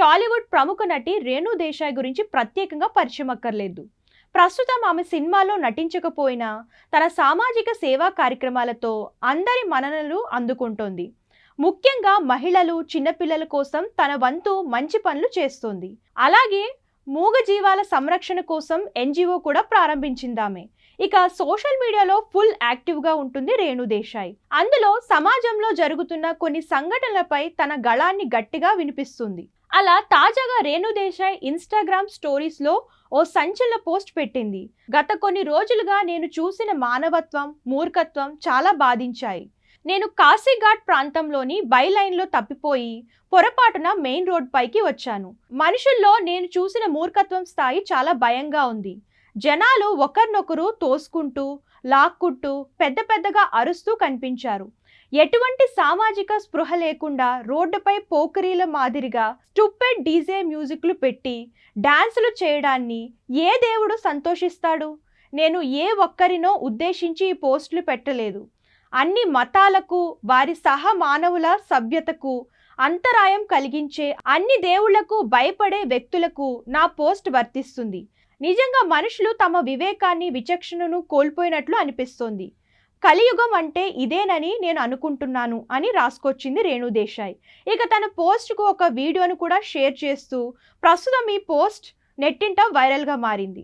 టాలీవుడ్ ప్రముఖ నటి రేణు దేశాయ్ గురించి ప్రత్యేకంగా పరిచయం అక్కర్లేదు. ప్రస్తుతం ఆమె సినిమాల్లో నటించకపోయినా తన సామాజిక సేవా కార్యక్రమాలతో అందరి మన్ననలు అందుకుంటోంది. ముఖ్యంగా మహిళలు, చిన్నపిల్లల కోసం తన వంతు మంచి పనులు చేస్తోంది. అలాగే మూగజీవాల సంరక్షణ కోసం ఎన్‌జీఓ కూడా ప్రారంభించిందామె. ఇక సోషల్ మీడియాలో ఫుల్ యాక్టివ్‌గా ఉంటుంది రేణు దేశాయ్. అందులో సమాజంలో జరుగుతున్న కొన్ని సంఘటనలపై తన గళాన్ని గట్టిగా వినిపిస్తుంది. అలా తాజాగా రేణు దేశాయ్ ఇన్‌స్టాగ్రామ్ స్టోరీస్‌లో ఓ సంచలన పోస్ట్ పెట్టింది. గత కొన్ని రోజులుగా నేను చూసిన మానవత్వం, మూర్ఖత్వం చాలా బాధించాయి. నేను కాశీఘాట్ ప్రాంతంలోని బైలైన్లో తప్పిపోయి పొరపాటున మెయిన్ రోడ్ పైకి వచ్చాను. మనుషుల్లో నేను చూసిన మూర్ఖత్వం స్థాయి చాలా భయంగా ఉంది. జనాలు ఒకరినొకరు తోసుకుంటూ, లాక్కుంటూ, పెద్దగా అరుస్తూ కనిపించారు. ఎటువంటి సామాజిక స్పృహ లేకుండా రోడ్డుపై పోకిరీల మాదిరిగా స్టూపిడ్ డీజే మ్యూజిక్లు పెట్టి డాన్సులు చేయడాన్ని ఏ దేవుడు సంతోషిస్తాడు? నేను ఏ ఒక్కరినో ఉద్దేశించి ఈ పోస్టులు పెట్టలేదు. అన్ని మతాలకు, వారి సహ మానవుల సభ్యతకు అంతరాయం కలిగించే అన్ని దేవుళ్లకు భయపడే వ్యక్తులకు నా పోస్ట్ వర్తిస్తుంది. నిజంగా మనుషులు తమ వివేకాన్ని, విచక్షణను కోల్పోయినట్లు అనిపిస్తోంది. కలియుగం అంటే ఇదేనని నేను అనుకుంటున్నాను అని రాసుకొచ్చింది రేణు దేశాయ్. ఇక తన పోస్ట్కు ఒక వీడియోను కూడా షేర్ చేస్తూ ప్రస్తుతం ఈ పోస్ట్ నెట్టింట వైరల్గా మారింది.